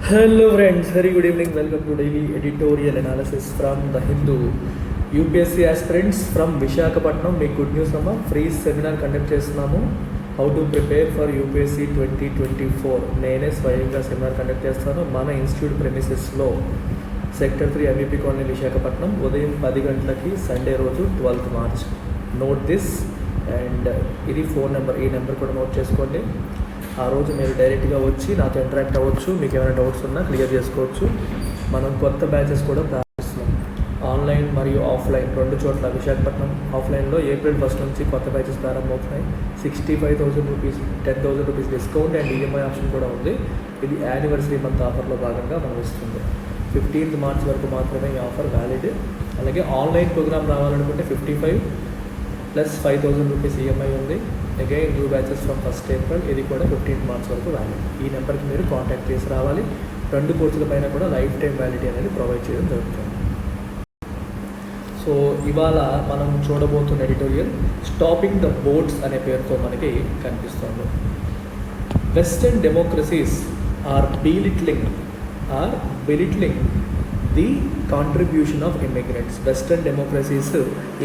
Hello friends, very good evening. Welcome to daily editorial analysis from the Hindu. UPSC aspirants from Vishakhapatnam, make good news అమ్మా. Free seminar conduct చేస్తున్నాము. How to prepare for UPSC 2024. నేనే స్వయంగా seminar conduct చేస్తాను మన institute ప్రెమిసెస్లో sector 3 MEP colony Visakhapatnam ఉదయం 10 గంటలకి Sunday రోజు 12th March. Note this and ఇది ఫోన్ నెంబర్, ఈ నెంబర్ కూడా నోట్ చేసుకోండి. ఆ రోజు మీరు డైరెక్ట్గా వచ్చి నాతో ఇంటరాక్ట్ అవ్వచ్చు, మీకు ఏమైనా డౌట్స్ ఉన్నా క్లియర్ చేసుకోవచ్చు. మనం కొత్త బ్యాచెస్ కూడా ప్రారంభిస్తున్నాం, ఆన్లైన్ మరియు ఆఫ్లైన్ రెండు చోట్ల. విశాఖపట్నం ఆఫ్లైన్లో April 1st నుంచి కొత్త బ్యాచెస్ ప్రారంభమవుతున్నాయి. 65,000 rupees, 10,000 rupees discount and EMI option కూడా ఉంది. ఇది యానివర్సరీ మంత్ ఆఫర్లో భాగంగా మనం ఇస్తుంది. 15th March వరకు మాత్రమే ఈ ఆఫర్ వ్యాలిడ్. అలాగే ఆన్లైన్ ప్రోగ్రామ్ రావాలనుకుంటే 55 + 5,000 రూపీస్ ఈఎంఐ ఉంది. Again new batches from 1st April, ఇది కూడా 15th March వరకు వ్యాలిడ్. ఈ నెంబర్కి మీరు కాంటాక్ట్ చేసి రావాలి. రెండు కోర్సుల పైన కూడా లైఫ్ టైం వ్యాలిడిటీ అనేది ప్రొవైడ్ చేయడం జరుగుతుంది. సో ఇవాళ మనం చూడబోతున్న ఎడిటోరియల్ స్టాపింగ్ ద బోట్స్ అనే పేరుతో మనకి కనిపిస్తుంది. Western democracies are belittling the contribution of immigrants. Western democracies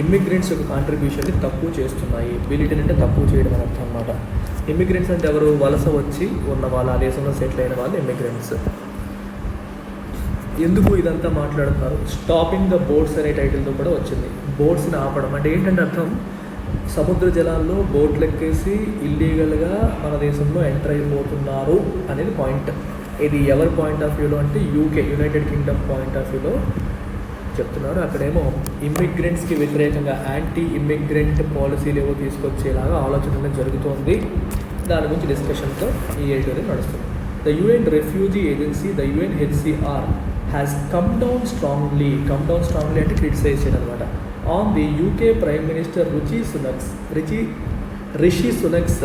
immigrants యొక్క కాంట్రిబ్యూషన్ని తక్కువ చేస్తున్నాయి. బిలిటిల్ అంటే తక్కువ చేయడం అని అర్థం అన్నమాట. ఇమ్మిగ్రెంట్స్ అంటే ఎవరు? వలస వచ్చి ఉన్న వాళ్ళు, ఆ దేశంలో సెటిల్ అయిన వాళ్ళు ఇమ్మిగ్రెంట్స్. ఎందుకు ఇదంతా మాట్లాడుతున్నారు? స్టాపింగ్ ద బోట్స్ అనే టైటిల్తో కూడా వచ్చింది. బోట్స్ని ఆపడం అంటే ఏంటంటే అర్థం, సముద్ర జలాల్లో బోట్లు ఎక్కేసి ఇల్లీగల్గా మన దేశంలో ఎంటర్ అయిపోతున్నారు అనేది పాయింట్. ఇది ఎవరి పాయింట్ ఆఫ్ వ్యూలో అంటే UK, United Kingdom point of వ్యూలో చెప్తున్నారు. అక్కడేమో ఇమ్మిగ్రెంట్స్కి వ్యతిరేకంగా యాంటీ ఇమ్మిగ్రెంట్ పాలసీలు ఏవో తీసుకొచ్చేలాగా ఆలోచన జరుగుతోంది. దాని గురించి డిస్కషన్తో ఈ ఎడిటోరియల్ నడుస్తుంది. The UN refugee agency, the UNHCR has come down strongly అంటే క్రిటిసైజ్ చేయడం అనమాట, on the UK Prime Minister Rishi Sunak's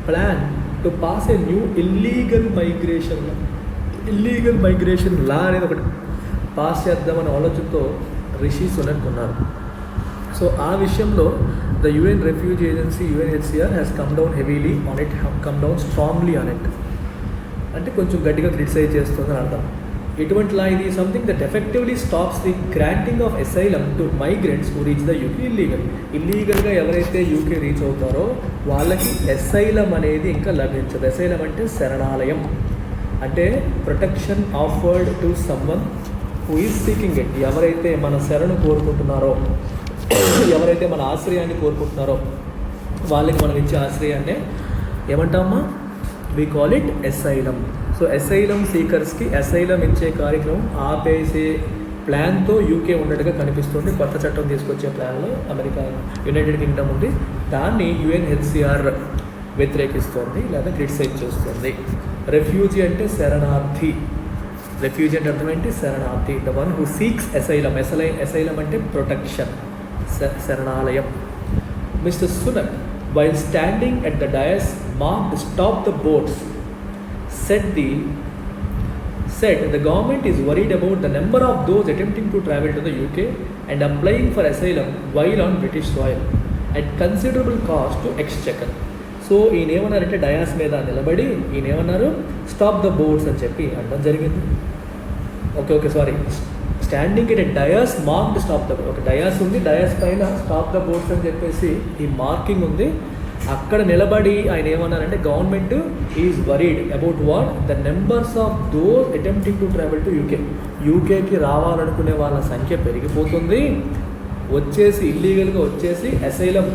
plan to pass a new illegal migration law అనేది ఒకటి పాస్ చేద్దామనే ఆలోచనతో రిషి సునక్ ఉన్నారు. సో ఆ విషయంలో the UN refugee agency UNHCR has come down heavily on it, come down strongly on it అంటే కొంచెం గట్టిగా క్రిటిసైజ్ చేస్తుందని అర్థం. ఎటువంటి లా ఇది? Something that effectively stops the granting of asylum to migrants who reach the UK ఇల్లీగల్గా ఎవరైతే UK reach అవుతారో వాళ్ళకి అసైలమ్ అనేది ఇంకా లభించదు. అసైలమ్ అంటే శరణాలయం, అంటే protection offered to someone who is seeking it. ఎవరైతే మన శరణు కోరుకుంటున్నారో, ఎవరైతే మన ఆశ్రయాన్ని కోరుకుంటున్నారో వాళ్ళకి మనం ఇచ్చే ఆశ్రయాన్నే ఏమంటామా? We call it asylum. So asylum సీకర్స్కి అసైలమ్ ఇచ్చే కార్యక్రమం ఆపేసే ప్లాన్తో UK ఉన్నట్టుగా కనిపిస్తుంది. కొత్త చట్టం తీసుకొచ్చే ప్లాన్లో అమెరికా, యునైటెడ్ కింగ్డమ్ ఉంది. దాన్ని UNHCR వ్యతిరేకిస్తోంది లేదా క్రిటిసైజ్ చేస్తుంది. రెఫ్యూజీ అంటే శరణార్థి. రెఫ్యూజీ అంటే అర్థం ఏంటి? శరణార్థి. The one who seeks asylum. Asylum అంటే ప్రొటెక్షన్, శరణాలయం. Mr Sunak while standing at the dais marked "Stop the boats" said the government is worried about the number of those attempting to travel to the UK and applying for asylum while on British soil at considerable cost to exchequer. So ఈయన ఏమన్నారంటే dais మీద నిలబడి ఈయన ఏమన్నారు? Stop the boats అని చెప్పి అనడం జరిగింది. Okay sorry, standing at dais marked stop the boat. ఒక డయాస్ ఉంది, డయాస్ పైన స్టాప్ ద బోట్స్ అని చెప్పేసి ఈ మార్కింగ్ ఉంది. అక్కడ నిలబడి ఆయన ఏమన్నారంటే government is worried about what? The numbers of those attempting to travel to యూకేకి రావాలనుకునే వాళ్ళ సంఖ్య పెరిగిపోతుంది. వచ్చేసి ఇల్లీగల్గా వచ్చేసి అసైలం,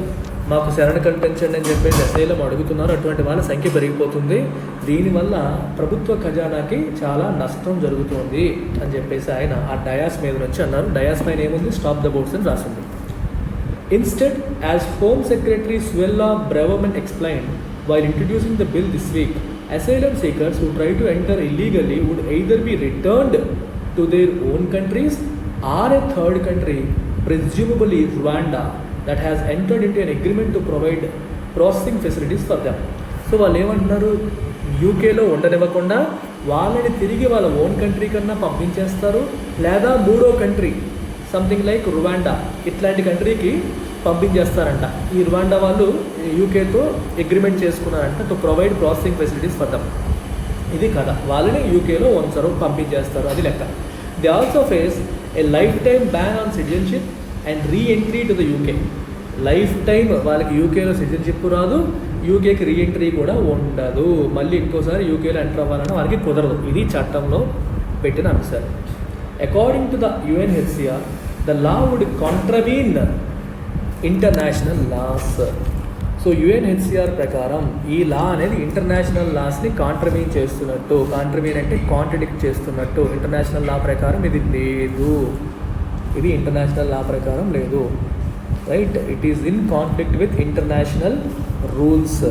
మాకు శరణ కల్పించండి అని చెప్పేసి అసైలం అడుగుతున్నారు. అటువంటి వాళ్ళ సంఖ్య పెరిగిపోతుంది. దీనివల్ల ప్రభుత్వ ఖజానాకి చాలా నష్టం జరుగుతుంది అని చెప్పేసి ఆయన ఆ డయాస్ మీద నుంచి అన్నారు. డయాస్ పైన ఏముంది? స్టాప్ ద బోట్స్ అని రాసింది. Instead, as Home Secretary Suella Braverman explained while introducing the bill this week, asylum seekers who try to enter illegally would either be returned to their own countries or a third country, presumably Rwanda, that has entered into an agreement to provide processing facilities for them. So వాళ్ళు ఏమంటున్నారు? యూకేలో ఉండనివ్వకుండా వాళ్ళని తిరిగి వాళ్ళ own country కన్నా పంపించేస్తారు, లేదా మూడో కంట్రీ సంథింగ్ లైక్ రువాండా ఇట్లాంటి కంట్రీకి పంపించేస్తారంట. ఈ రువాండా వాళ్ళు యూకేతో అగ్రిమెంట్ చేసుకున్నారంట to provide processing facilities for them. ఇది కథ. వాళ్ళని యూకేలో ఉంచరు, పంపించేస్తారు, అది లెక్క. They also face a life time ban on citizenship and reentry to the UK. Life time వాళ్ళకి యూకేలో సిటిజన్షిప్ రాదు, యూకేకి రీఎంట్రీ కూడా ఉండదు. మళ్ళీ ఇంకోసారి యూకేలో ఎంటర్ అవ్వాలని వారికి కుదరదు. ఇది చట్టంలో పెట్టిన అంశాలు. According to the UNHCR, the law would contravene international laws. So UNHCR ప్రకారం ఈ లా అనేది ఇంటర్నేషనల్ లాస్ని కాంట్రవీన్ చేస్తున్నట్టు. కాంట్రవీన్ అంటే కాంట్రడిక్ట్ చేస్తున్నట్టు. ఇంటర్నేషనల్ లా ప్రకారం ఇది లేదు, ఇది ఇంటర్నేషనల్ లా ప్రకారం లేదు, right. It is in conflict with international rules.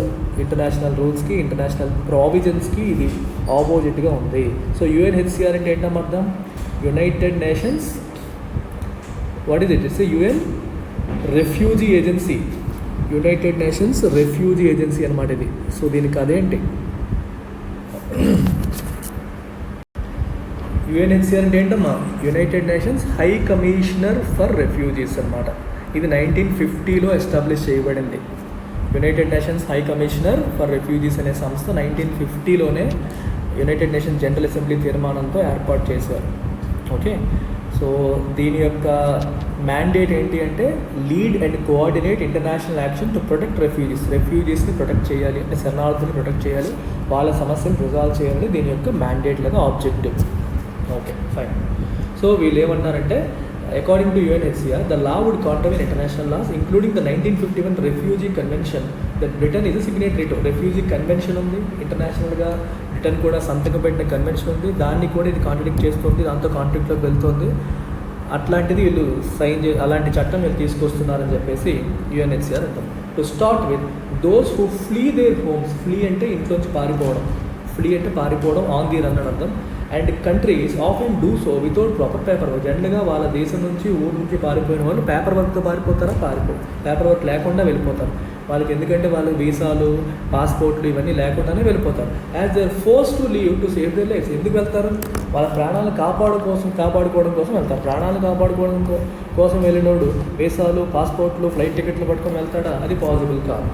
International రూల్స్కి, ఇంటర్నేషనల్ ప్రావిజన్స్కి ఇది ఆపోజిట్గా ఉంది. సో UNHCR అంటే ఏంటమ్మా అర్థం? United Nations, what is it? It's UN refugee agency. United Nations refugee agency అనమాట ఇది. సో దీనికి అదేంటి? UNHCR అంటే ఏంటమ్మా? United Nations High Commissioner for Refugees అనమాట. ఇది 1950లో ఎస్టాబ్లిష్ చేయబడింది. United Nations High Commissioner for Refugees అనే సంస్థ 1950లోనే యునైటెడ్ నేషన్స్ జనరల్ అసెంబ్లీ తీర్మానంతో ఏర్పాటు చేశారు. ఓకే. సో దీని యొక్క మ్యాండేట్ ఏంటి అంటే lead and coordinate international action to protect refugees. రెఫ్యూజీస్ని ప్రొటెక్ట్ చేయాలి, అంటే శరణార్థులను ప్రొటెక్ట్ చేయాలి, వాళ్ళ సమస్యను రిజాల్వ్ చేయాలి. దీని యొక్క మ్యాండేట్ లేదా ఆబ్జెక్టివ్. Okay, fine. సో వీళ్ళు ఏమంటారంటే, according to UNHCR, the law would contravene international laws, including the 1951 Refugee Convention that Britain is a signatory to. Refugee convention ఉంది, ఇంటర్నేషనల్గా బ్రిటన్ కూడా సంతకం పెట్టిన కన్వెన్షన్ ఉంది, దాన్ని కూడా ఇది కాంట్రడిక్ట్ చేస్తుంది, దాంతో కాంట్రాక్ట్లోకి వెళ్తుంది. అట్లాంటిది వీళ్ళు అలాంటి చట్టం వీళ్ళు తీసుకొస్తున్నారని చెప్పేసి UNHCR అంటారు. To start with those who flea there homes. Flea అంటే ఇంట్లోంచి పారిపోవడం, ఫ్లీ అంటే పారిపోవడం, ఆన్ ది రన్ అని అర్థం. And countries often do so without proper paper work. జనరల్గా వాళ్ళ దేశం నుంచి, ఊరు నుంచి పారిపోయిన వాళ్ళు పేపర్ వర్క్తో పారిపోతారా? పేపర్ వర్క్ లేకుండా వెళ్ళిపోతారు. వాళ్ళకి ఎందుకంటే వాళ్ళు వీసాలు, పాస్పోర్ట్లు ఇవన్నీ లేకుండానే వెళ్ళిపోతారు. As they are force to leave to save their lifes. ఎందుకు వెళ్తారు? వాళ్ళ ప్రాణాలను కాపాడుకోవడం కోసం వెళ్తారు. ప్రాణాలు కాపాడుకోవడం కోసం వెళ్ళినోడు వీసాలు, పాస్పోర్ట్లు, ఫ్లైట్ టికెట్లు పట్టుకొని వెళ్తాడా? అది పాసిబుల్ కాదు.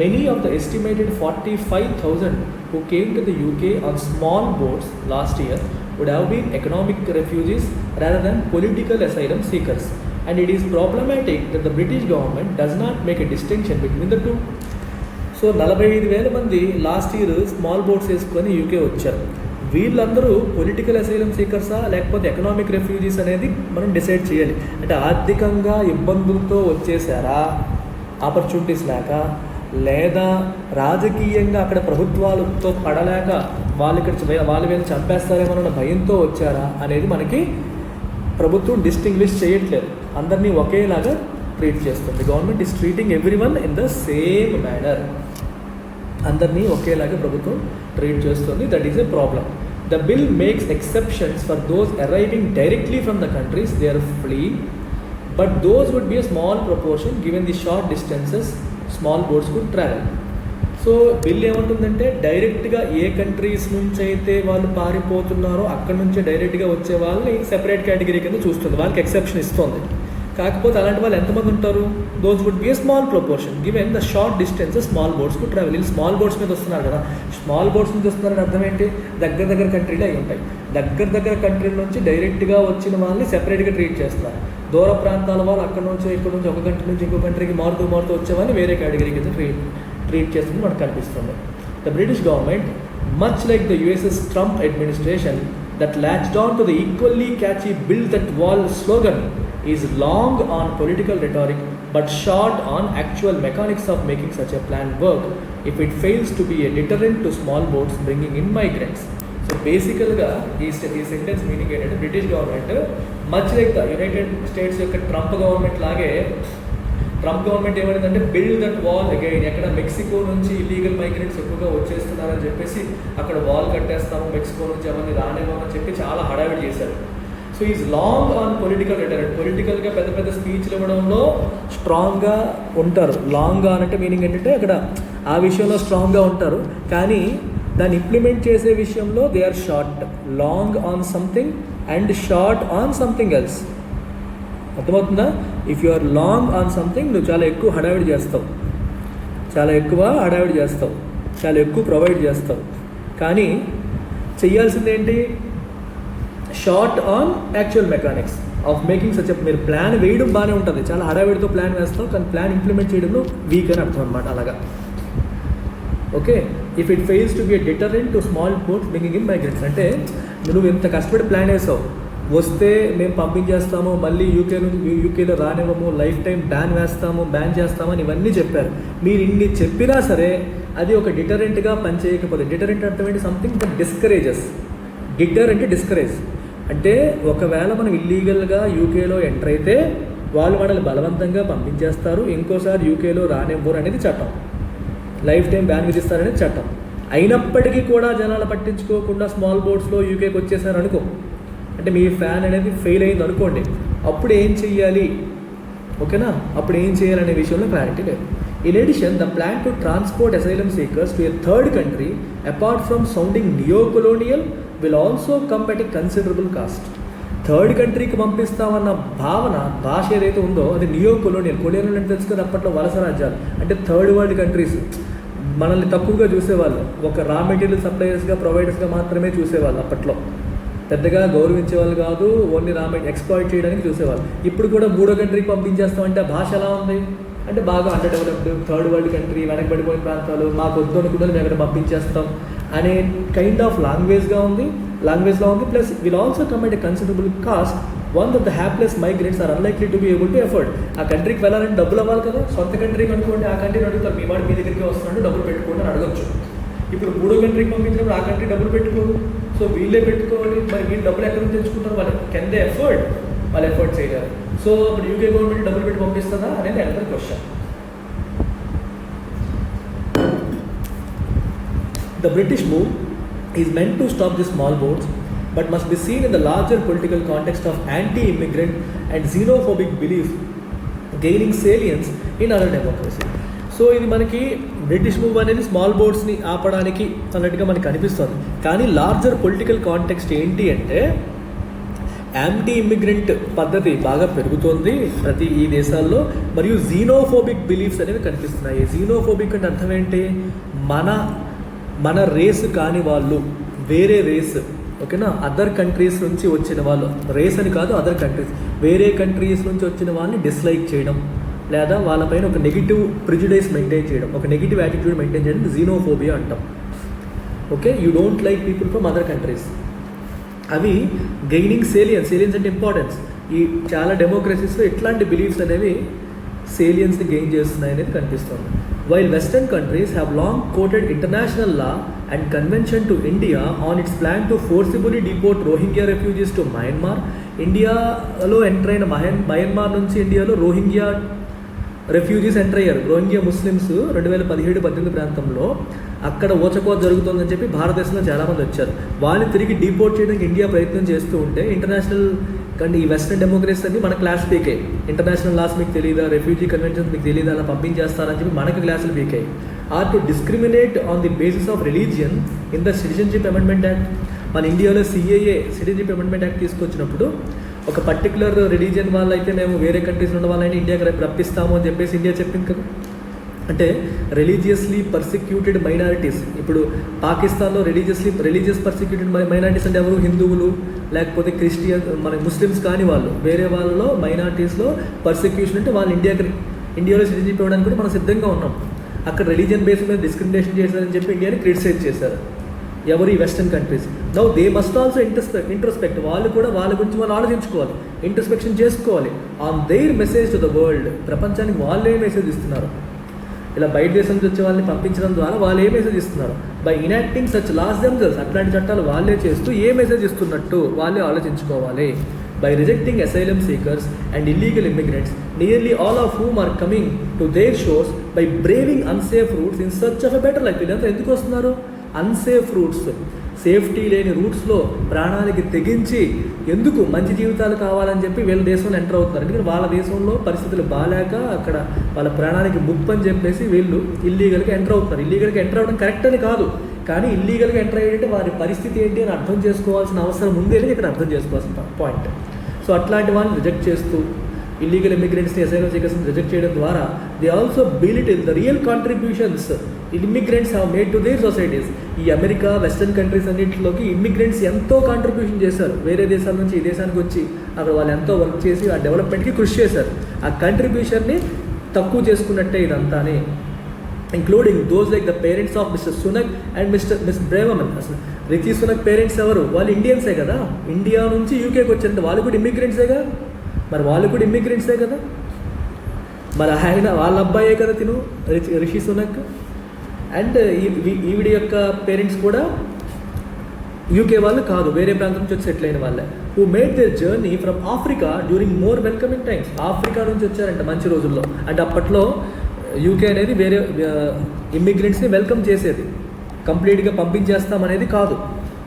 Many of the estimated 45,000 who came to the UK on small boats last year would have been economic refugees rather than political asylum seekers. And it is problematic that the British government does not make a distinction between the two. So 45,000 మంది last year small boats వేసుకొని UK వచ్చారు. వీళ్ళందరూ political asylum సీకర్సా లేకపోతే economic refugees అనేది మనం decide చేయాలి. అంటే ఆర్థికంగా ఇబ్బందులతో వచ్చేసారా, ఆపర్చునిటీస్ లేక, లేదా రాజకీయంగా అక్కడ ప్రభుత్వాలతో పడలేక వాళ్ళు వీళ్ళు చంపేస్తారేమన్న భయంతో వచ్చారా అనేది మనకి ప్రభుత్వం డిస్టింగ్విష్ చేయట్లేదు. అందరినీ ఒకేలాగా ట్రీట్ చేస్తుంది. Government is treating everyone in the same manner. అందరినీ ఒకేలాగా ప్రభుత్వం ట్రీట్ చేస్తుంది. That is a problem. The bill makes exceptions for those arriving directly from the countries they are fleeing, but those would be a small proportion given the short distances small boats could travel. So bill ఏమంటుందంటే, డైరెక్ట్గా ఏ countries నుంచి అయితే వాళ్ళు పారిపోతున్నారో అక్కడి నుంచే డైరెక్ట్గా వచ్చే వాళ్ళని సెపరేట్ కేటగిరీ కింద చూస్తుంది, వాళ్ళకి ఎక్సెప్షన్ ఇస్తుంది. కాకపోతే అలాంటి వాళ్ళు ఎంతమంది ఉంటారు? Those would be a small proportion given the short distances small boats could travel. వీళ్ళు స్మాల్ బోట్స్ మీద వస్తున్నారు కదా, స్మాల్ బోట్స్ నుంచి వస్తున్నారని అర్థం ఏంటి? దగ్గర కంట్రీలు అయి ఉంటాయి. దగ్గర కంట్రీల నుంచి డైరెక్ట్గా వచ్చిన వాళ్ళని సెపరేట్గా ట్రీట్ చేస్తారు. దూర ప్రాంతాల వాళ్ళు అక్కడ నుంచి ఇక్కడ నుంచి ఒక కంట్రీ నుంచి ఇంకో కంట్రీకి మారుతూ వచ్చేవాళ్ళని వేరే కేటగిరీ కింద ట్రీట్ చేస్తుంది మనకు కనిపిస్తుంది. The British government, much like the US's Trump administration that latched on to the equally catchy build that wall slogan, is long on political rhetoric but short on actual mechanics of making such a plan work if it fails to be a deterrent to small boats bringing in migrants. So బేసికల్గా ఈ sentence meaning ఏంటంటే, British government much like the United states యొక్క Trump government లాగే, Trump government ఏమైందంటే build that wall again. ఎక్కడ Mexico నుంచి illegal migrants ఎక్కువగా వచ్చేస్తున్నారని చెప్పేసి అక్కడ వాల్ కట్టేస్తాము, మెక్సికో నుంచి అవన్నీ రానేమని చెప్పి చాలా హడావిడి చేశారు. So is long on political return. పొలిటికల్గా పెద్ద స్పీచ్లు ఇవ్వడంలో స్ట్రాంగ్గా ఉంటారు. లాంగ్ ఆన్ అంటే మీనింగ్ ఏంటంటే అక్కడ ఆ విషయంలో స్ట్రాంగ్గా ఉంటారు, కానీ దాన్ని ఇంప్లిమెంట్ చేసే విషయంలో they are short. Long on something and short on something else. అర్థమవుతుందా? If you are long on something, నువ్వు చాలా ఎక్కువ హడావిడి చేస్తావు, చాలా ఎక్కువ ప్రొవైడ్ చేస్తావు. కానీ చేయాల్సింది ఏంటి? Short on actual mechanics of making such. మీరు ప్లాన్ వేయడం బాగానే ఉంటుంది, చాలా హడావిడితో ప్లాన్ వేస్తాం, కానీ ప్లాన్ ఇంప్లిమెంట్ చేయడంలో వీక్ అని అర్థం అనమాట. అలాగా okay. If it fails to be a deterrent to small ports bringing in migrants. అంటే నువ్వు ఇంత కష్టపడి ప్లాన్ వేసావు, వస్తే మేము పంపించేస్తాము, మళ్ళీ యూకేలో రానివ్వము, లైఫ్ టైం బ్యాన్ చేస్తామని ఇవన్నీ చెప్పారు. మీరు ఇన్ని చెప్పినా సరే అది ఒక డిటరెంట్గా పనిచేయకపోతే, డిటరెంట్ అర్థం సంథింగ్ దట్ డిస్కరేజెస్. డిటర్ అంటే డిస్కరేజ్. అంటే ఒకవేళ మనం ఇల్లీగల్గా యూకేలో ఎంటర్ అయితే వాళ్ళు మనల్ని బలవంతంగా పంపించేస్తారు, ఇంకోసారి యూకేలో రానివ్వరు అనేది చట్టం. లైఫ్ టైం బ్యాన్ విధిస్తారనేది చట్టం. అయినప్పటికీ కూడా జనాలు పట్టించుకోకుండా స్మాల్ బోట్స్లో యూకేకి వచ్చేసారు అనుకో, అంటే మీ ఫ్యాన్ అనేది ఫెయిల్ అయింది అనుకోండి, అప్పుడు ఏం చెయ్యాలి? ఓకేనా? అప్పుడు ఏం చేయాలనే విషయంలో క్లారిటీ లేదు. In addition, the plan to transport asylum seekers to a third country apart from sounding neo colonial will also come at a considerable cost. Third కంట్రీకి పంపిస్తామన్న భాష ఏదైతే ఉందో అది నియో కొలోనియల్. కొలోనియల్ అంటే తెలుసు కదా, అప్పట్లో వలస రాజ్యాలు అంటే థర్డ్ వరల్డ్ కంట్రీస్ మనల్ని తక్కువగా చూసేవాళ్ళు, ఒక రా మెటీరియల్ సప్లయర్స్గా ప్రొవైడర్స్గా మాత్రమే చూసేవాళ్ళు. అప్పట్లో పెద్దగా గౌరవించేవాళ్ళు కాదు, ఓన్లీ రా మెటీరియల్ ఎక్స్ప్లాయిట్ చేయడానికి చూసేవాళ్ళు. ఇప్పుడు కూడా మూడో కంట్రీకి పంపించేస్తామంటే ఆ భాష ఎలా ఉంది అంటే బాగా under developed third world country, వెనకబడిపోయిన ప్రాంతాలు, మాకు వద్దు అనుకుంటే మేము ఎక్కడ పంపించేస్తాం అనే కైండ్ ఆఫ్ లాంగ్వేజ్లో ఉంది. Plus will also come at a considerable cost. One of the hapless migrants are unlikely to be able to afford. ఆ కంట్రీకి వెళ్ళాలంటే డబ్బులు అవ్వాలి కదా. సొంత కంట్రీకి అనుకోండి, ఆ కంట్రీని అడుగుతారు, మీ వాడు మీ దగ్గరికి వస్తున్నాడు, డబ్బులు పెట్టుకోండి అని అడగచ్చు. ఇప్పుడు మూడో కంట్రీకి పంపించినప్పుడు ఆ కంట్రీ డబ్బులు పెట్టుకోదు, సో వీళ్ళే పెట్టుకోవాలి. మరి వీళ్ళు డబ్బులు ఎక్కడ నుంచి తెచ్చుకుంటారు? వాళ్ళు కెన్ దే ఎఫర్డ్? వాళ్ళు ఎఫర్డ్ చేయలేరు. సో ఇప్పుడు యూకే గవర్నమెంట్ డబ్బులు పెట్టి పంపిస్తుందా అనేది another question. The British move is meant to stop the small boats, but must be seen in the larger political context of anti-immigrant and xenophobic belief gaining salience in other democracies. So ఇది మనకి British move అనేది small బోట్స్ని ఆపడానికి అన్నట్టుగా మనకి అనిపిస్తుంది, కానీ larger political context ఏంటి అంటే యాంటీ ఇమ్మిగ్రెంట్ పద్ధతి బాగా పెరుగుతోంది ప్రతి ఈ దేశాల్లో, మరియు జీనోఫోబిక్ బిలీఫ్స్ అనేవి కనిపిస్తున్నాయి. జీనోఫోబిక్ అంటే అర్థం ఏంటి? మన రేస్ కాని వాళ్ళు, వేరే రేస్, ఓకేనా, అదర్ కంట్రీస్ నుంచి వచ్చిన వాళ్ళు, రేస్ అని కాదు, అదర్ కంట్రీస్, వేరే కంట్రీస్ నుంచి వచ్చిన వాళ్ళని డిస్లైక్ చేయడం, లేదా వాళ్ళపైన ఒక నెగిటివ్ ప్రిజుడైస్ మెయింటైన్ చేయడం, ఒక నెగిటివ్ యాటిట్యూడ్ మెయింటైన్ చేయడం జీనోఫోబియా అంటాం. Okay, you don't like people from other countries. అవి గెయినింగ్ సేలియన్స్ అంటే ఇంపార్టెన్స్. ఈ చాలా డెమోక్రసీస్లో ఇట్లాంటి బిలీఫ్స్ అనేవి సేలియన్స్ని గెయిన్ చేస్తున్నాయి అనేది కనిపిస్తుంది. While Western countries have long quoted international law and convention to India on its plan to forcibly deport Rohingya refugees to Myanmar, ఇండియాలో ఎంటర్ అయిన మయన్మార్ నుంచి ఇండియాలో రోహింగ్యా రెఫ్యూజీస్ ఎంటర్ అయ్యారు. రోహింగ్యా ముస్లిమ్స్ 2017-18 ప్రాంతంలో అక్కడ ఊచకోత జరుగుతుందని చెప్పి భారతదేశంలో చాలామంది వచ్చారు. వాళ్ళని తిరిగి డిపోర్ట్ చేయడానికి ఇండియా ప్రయత్నం చేస్తూ ఉంటే ఇంటర్నేషనల్ కానీ ఈ వెస్టర్న్ డెమోక్రసీస్ అన్ని మన క్లాస్ పీకాయి. ఇంటర్నేషనల్ లాస్ మీకు తెలియదా, రెఫ్యూజీ కన్వెన్షన్స్ మీకు తెలియదా, అలా పంపించేస్తారని చెప్పి మనకి క్లాసులు పీకాయి. Or to discriminate on the basis of religion in the Citizenship Amendment Act. మన ఇండియాలో సిఏఏ సిటిజన్షిప్ అమెండ్మెంట్ యాక్ట్ తీసుకొచ్చినప్పుడు ఒక పర్టికులర్ రిలీజియన్ వాళ్ళైతే మేము వేరే కంట్రీస్ ఉన్న వాళ్ళైనా ఇండియాకి రప్పిస్తాము అని చెప్పేసి ఇండియా చెప్పింది కదా. అంటే రిలీజియస్లీ పర్సిక్యూటెడ్ మైనారిటీస్, ఇప్పుడు పాకిస్తాన్లో రిలీజియస్ పర్సిక్యూటెడ్ మైనారిటీస్ అంటే ఎవరు? హిందువులు, లేకపోతే క్రిస్టియన్, మన ముస్లిమ్స్ కాని వాళ్ళు, వేరే వాళ్ళలో మైనారిటీస్లో పర్సిక్యూషన్ అంటే వాళ్ళు ఇండియాలో సిటిజన్షిప్ ఇవ్వడానికి కూడా మనం సిద్ధంగా ఉన్నాం. అక్కడ రిలీజియన్ బేస్ మీద డిస్క్రిమినేషన్ చేశారని చెప్పి ఇండియాని క్రిటిసైజ్ చేశారు ఎవరు? ఈ western countries. Now they must also introspect. వాళ్ళు కూడా వాళ్ళ గురించి వాళ్ళు ఆలోచించుకోవాలి, ఇంట్రోస్పెక్షన్ చేసుకోవాలి. On their message to the world, ప్రపంచానికి వాళ్ళే మెసేజ్ ఇస్తున్నారు. ఇలా బయట దేశం నుంచి వచ్చే వాళ్ళని పంపించడం ద్వారా వాళ్ళు ఏ మెసేజ్ ఇస్తున్నారు? By enacting such laws themselves, అట్లాంటి చట్టాలు వాళ్ళే చేస్తూ ఏ మెసేజ్ ఇస్తున్నట్టు వాళ్ళే ఆలోచించుకోవాలి. By rejecting asylum seekers and illegal immigrants, nearly all of whom are coming to their shores by braving unsafe routes in search of a better life. వీళ్ళంతా ఎందుకు వస్తున్నారు? అన్సేఫ్ రూట్స్, సేఫ్టీ లేని రూట్స్లో ప్రాణానికి తెగించి ఎందుకు మంచి జీవితాలు కావాలని చెప్పి వీళ్ళ దేశంలో ఎంటర్ అవుతున్నారు. ఎందుకంటే వాళ్ళ దేశంలో పరిస్థితులు బాగాలేక అక్కడ వాళ్ళ ప్రాణానికి ముప్పు అని చెప్పేసి వీళ్ళు ఇల్లీగల్గా ఎంటర్ అవుతున్నారు. ఇల్లీగల్గా ఎంటర్ అవ్వడం కరెక్ట్ అని కాదు, కానీ ఇల్లీగల్గా ఎంటర్ అయ్యేటంటే వారి పరిస్థితి ఏంటి అని అర్థం చేసుకోవాల్సిన అవసరం ఉంది అని ఇక్కడ అర్థం చేసుకోవాల్సిన పాయింట్. సో అట్లాంటి వాళ్ళని రిజెక్ట్ చేస్తూ ఇల్లీగల్ ఇమిగ్రెంట్స్ని అసైలం సీకర్స్ని రిజెక్ట్ చేయడం ద్వారా they also belittle the real contributions immigrants have made to their societies. ఈ అమెరికా వెస్టర్న్ కంట్రీస్ అన్నింటిలోకి ఇమిగ్రెంట్స్ ఎంతో కాంట్రిబ్యూషన్ చేశారు. వేరే దేశాల నుంచి ఈ దేశానికి వచ్చి అక్కడ వాళ్ళు ఎంతో వర్క్ చేసి ఆ డెవలప్మెంట్కి కృషి చేశారు. ఆ కంట్రిబ్యూషన్ని తక్కువ చేసుకున్నట్టే ఇదంతానే, including those like the parents of Mr Sunak and Ms Braverman. అసలు రిషి సునక్ పేరెంట్స్ ఎవరు? వాళ్ళు ఇండియన్సే కదా, ఇండియా నుంచి యూకేకి వచ్చారంటే వాళ్ళు కూడా ఇమిగ్రెంట్సేగా. మరి వాళ్ళు కూడా ఇమిగ్రెంట్సే కదా, మరి ఆయన వాళ్ళ అబ్బాయే కదా తిను రిషి సునక్. అండ్ ఈవిడ యొక్క పేరెంట్స్ కూడా యూకే వాళ్ళు కాదు, వేరే ప్రాంతం నుంచి వచ్చి సెటిల్ అయిన వాళ్ళే. Who made their journey from Africa during more welcoming times. Africa నుంచి వచ్చారంట మంచి రోజుల్లో. అంటే అప్పట్లో యూకే అనేది వేరే ఇమ్మిగ్రెంట్స్ని వెల్కమ్ చేసేది, కంప్లీట్గా పంపించేస్తామనేది కాదు.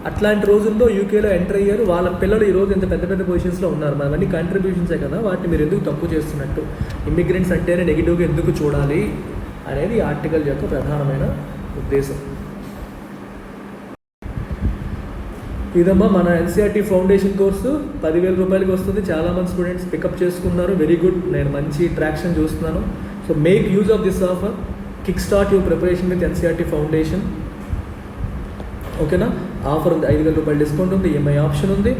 అట్లాంటి రోజుల్లో యూకేలో ఎంటర్ అయ్యారు. వాళ్ళ పిల్లలు ఈరోజు ఇంత పెద్ద పెద్ద పొజిషన్స్లో ఉన్నారు. అవన్నీ కంట్రిబ్యూషన్సే కదా, వాటిని మీరు ఎందుకు తక్కువ చేస్తున్నట్టు? ఇమ్మిగ్రెంట్స్ అంటేనే నెగిటివ్గా ఎందుకు చూడాలి అనేది ఈ ఆర్టికల్ యొక్క ప్రధానమైన ఉద్దేశం. ఇదమ్మా మన ఎన్సీఆర్టీ ఫౌండేషన్ కోర్సు 10,000 రూపాయలకి వస్తుంది. చాలామంది స్టూడెంట్స్ పికప్ చేసుకున్నారు, వెరీ గుడ్. నేను మంచి ట్రాక్షన్ చూస్తున్నాను. So make use of this offer, kick start your preparation with NCERT foundation. ఓకేనా? ఆఫర్ ఉంది, 5,000 రూపాయలు డిస్కౌంట్ ఉంది, ఈఎంఐ ఆప్షన్ ఉంది.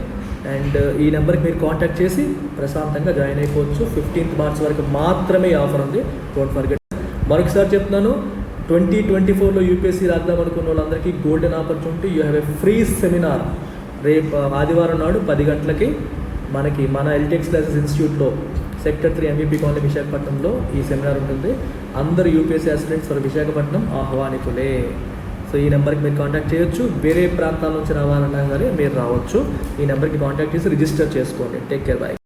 అండ్ ఈ నెంబర్కి మీరు కాంటాక్ట్ చేసి ప్రశాంతంగా జాయిన్ అయిపోవచ్చు. 15th మార్చ్ వరకు మాత్రమే ఈ ఆఫర్ ఉంది, డోంట్ ఫర్గెట్. మరొకసారి చెప్తున్నాను, 2024లో యూపీఎస్సీ రాద్దాం అనుకున్న వాళ్ళందరికీ golden opportunity. You have a free seminar రేపు ఆదివారం నాడు 10 గంటలకి మన ఎల్టెక్స్ క్లాసెస్ ఇన్స్టిట్యూట్లో సెక్టర్ 3 ఎంవీపీ కాలనీ విశాఖపట్నంలో ఈ సెమినార్ ఉంటుంది. అందరు యూపీఎస్సీ అసిస్టెంట్స్ ఫర్ విశాఖపట్నం ఆహ్వానితులే. సో ఈ నెంబర్కి మీరు కాంటాక్ట్ చేయొచ్చు. వేరే ప్రాంతాల నుంచి రావాలన్నా సరే మీరు రావచ్చు. ఈ నెంబర్కి కాంటాక్ట్ చేసి రిజిస్టర్ చేసుకోండి. Take care, bye.